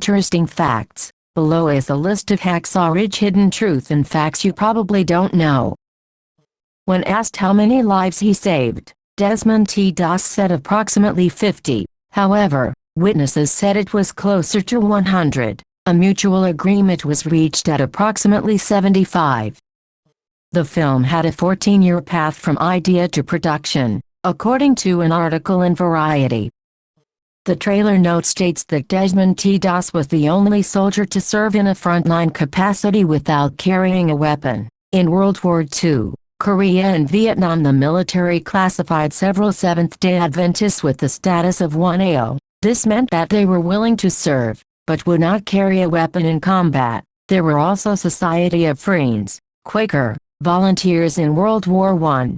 interesting facts. Below is a list of Hacksaw Ridge hidden truth and facts you probably don't know. When asked how many lives he saved, Desmond T. Doss said approximately 50. However, witnesses said it was closer to 100. A mutual agreement was reached at approximately 75. The film had a 14-year path from idea to production, according to an article in Variety. The trailer note states that Desmond T. Doss was the only soldier to serve in a frontline capacity without carrying a weapon. In World War II, Korea and Vietnam, the military classified several Seventh-day Adventists with the status of 1A. This meant that they were willing to serve, but would not carry a weapon in combat. There were also Society of Friends, Quaker, volunteers in World War I.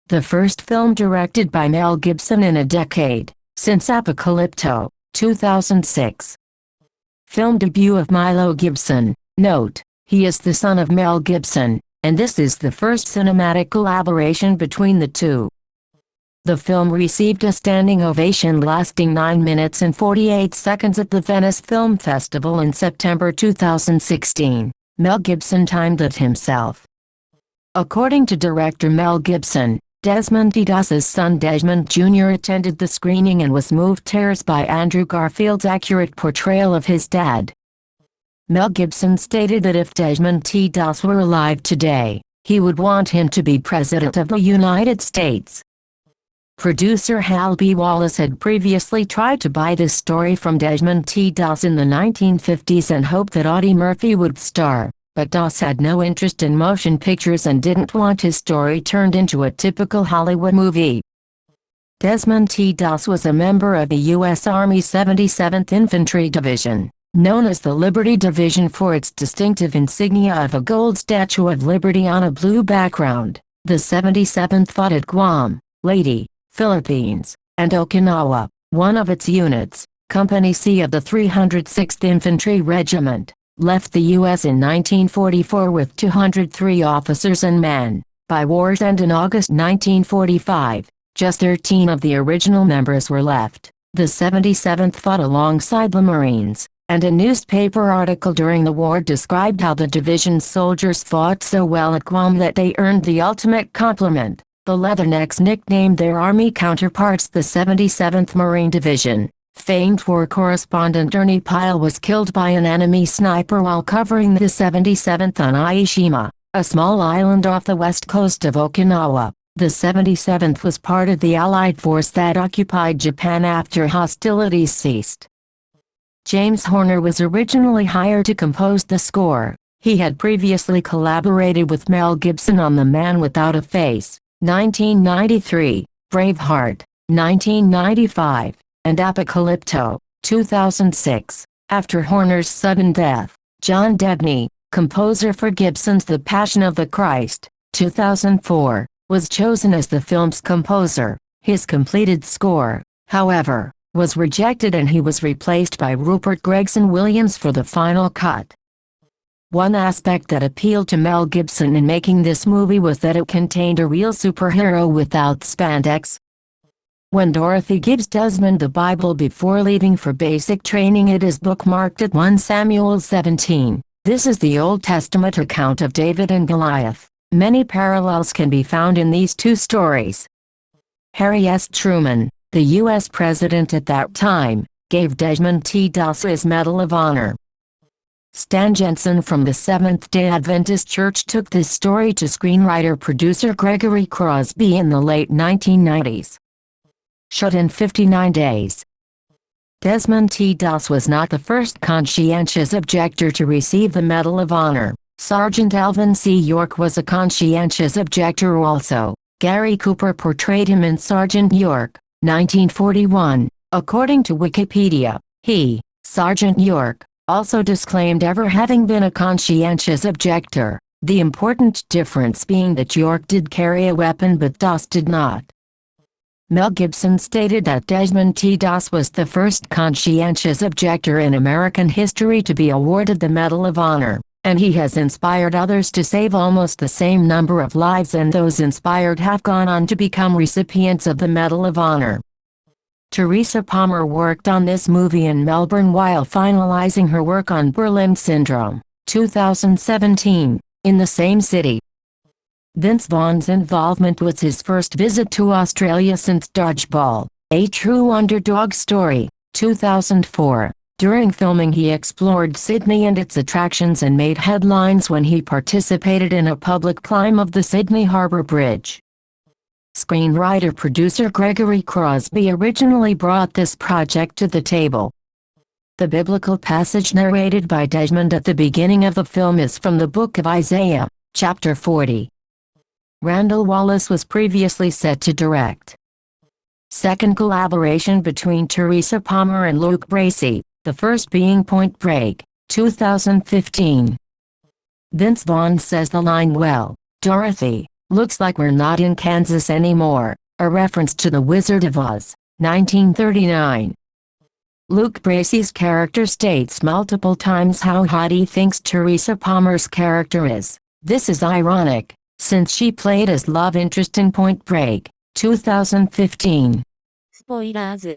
The first film directed by Mel Gibson in a decade, since Apocalypto, 2006. Film debut of Milo Gibson. Note, he is the son of Mel Gibson, and this is the first cinematic collaboration between the two. The film received a standing ovation lasting 9 minutes and 48 seconds at the Venice Film Festival in September 2016. Mel Gibson timed it himself. According to director Mel Gibson, Desmond T. Doss's son Desmond Jr. attended the screening and was moved to tears by Andrew Garfield's accurate portrayal of his dad. Mel Gibson stated that if Desmond T. Doss were alive today, he would want him to be President of the United States. Producer Hal B. Wallace had previously tried to buy this story from Desmond T. Doss in the 1950s and hoped that Audie Murphy would star, but Doss had no interest in motion pictures and didn't want his story turned into a typical Hollywood movie. Desmond T. Doss was a member of the U.S. Army 77th Infantry Division, known as the Liberty Division for its distinctive insignia of a gold Statue of Liberty on a blue background. The 77th fought at Guam, Leyte, Philippines, and Okinawa. One of its units, Company C of the 306th Infantry Regiment, left the U.S. in 1944 with 203 officers and men. By war's end in August 1945, just 13 of the original members were left. The 77th fought alongside the Marines, and a newspaper article during the war described how the division's soldiers fought so well at Guam that they earned the ultimate compliment. The Leathernecks nicknamed their Army counterparts the 77th Marine Division. Famed war correspondent Ernie Pyle was killed by an enemy sniper while covering the 77th on Aishima, a small island off the west coast of Okinawa. The 77th was part of the Allied force that occupied Japan after hostilities ceased. James Horner was originally hired to compose the score. He had previously collaborated with Mel Gibson on The Man Without a Face, 1993, Braveheart, 1995, and Apocalypto, 2006. After Horner's sudden death, John Debney, composer for Gibson's The Passion of the Christ, 2004, was chosen as the film's composer. His completed score, however, was rejected and he was replaced by Rupert Gregson-Williams for the final cut. One aspect that appealed to Mel Gibson in making this movie was that it contained a real superhero without spandex. When Dorothy gives Desmond the Bible before leaving for basic training, it is bookmarked at 1 Samuel 17. This is the Old Testament account of David and Goliath. Many parallels can be found in these two stories. Harry S. Truman, the U.S. president at that time, gave Desmond T. Doss his Medal of Honor. Stan Jensen from the Seventh-day Adventist Church took this story to screenwriter-producer Gregory Crosby in the late 1990s. Shot in 59 days. Desmond T. Doss was not the first conscientious objector to receive the Medal of Honor. Sergeant Alvin C. York was a conscientious objector also. Gary Cooper portrayed him in Sergeant York, 1941. According to Wikipedia, he, Sergeant York, also disclaimed ever having been a conscientious objector, the important difference being that York did carry a weapon but Doss did not. Mel Gibson stated that Desmond T. Doss was the first conscientious objector in American history to be awarded the Medal of Honor, and he has inspired others to save almost the same number of lives, and those inspired have gone on to become recipients of the Medal of Honor. Teresa Palmer worked on this movie in Melbourne while finalizing her work on Berlin Syndrome, 2017, in the same city. Vince Vaughn's involvement was his first visit to Australia since Dodgeball, A True Underdog Story, 2004. During filming he explored Sydney and its attractions and made headlines when he participated in a public climb of the Sydney Harbour Bridge. Screenwriter-producer Gregory Crosby originally brought this project to the table. The biblical passage narrated by Desmond at the beginning of the film is from the book of Isaiah, chapter 40. Randall Wallace was previously set to direct. Second collaboration between Teresa Palmer and Luke Bracey, the first being Point Break, 2015. Vince Vaughn says the line "Well, Dorothy, looks like we're not in Kansas anymore," a reference to The Wizard of Oz, 1939. Luke Bracey's character states multiple times how hot he thinks Teresa Palmer's character is. This is ironic, since she played as love interest in Point Break, 2015. Spoilers.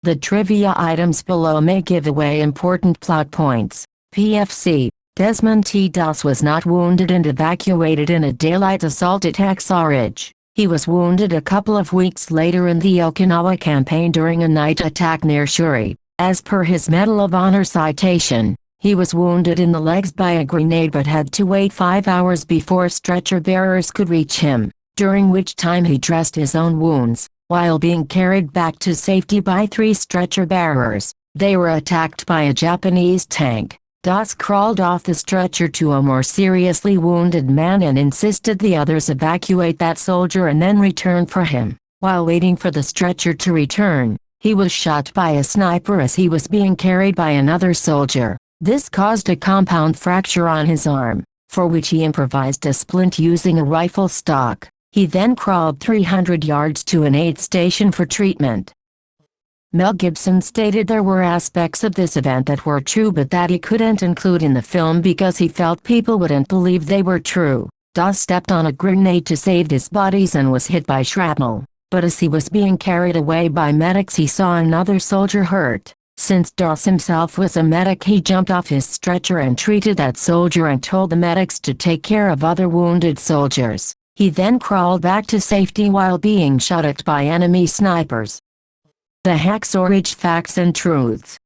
The trivia items below may give away important plot points. PFC, Desmond T. Doss was not wounded and evacuated in a daylight assault at Hacksaw Ridge. He was wounded a couple of weeks later in the Okinawa campaign during a night attack near Shuri. As per his Medal of Honor citation, he was wounded in the legs by a grenade but had to wait 5 hours before stretcher bearers could reach him, during which time he dressed his own wounds. While being carried back to safety by 3 stretcher bearers, they were attacked by a Japanese tank. Doss crawled off the stretcher to a more seriously wounded man and insisted the others evacuate that soldier and then return for him. While waiting for the stretcher to return, he was shot by a sniper as he was being carried by another soldier. This caused a compound fracture on his arm, for which he improvised a splint using a rifle stock. He then crawled 300 yards to an aid station for treatment. Mel Gibson stated there were aspects of this event that were true but that he couldn't include in the film because he felt people wouldn't believe they were true. Doss stepped on a grenade to save his buddies and was hit by shrapnel, but as he was being carried away by medics he saw another soldier hurt. Since Doss himself was a medic he jumped off his stretcher and treated that soldier and told the medics to take care of other wounded soldiers. He then crawled back to safety while being shot at by enemy snipers. The Hacksaw Ridge Facts and Truths.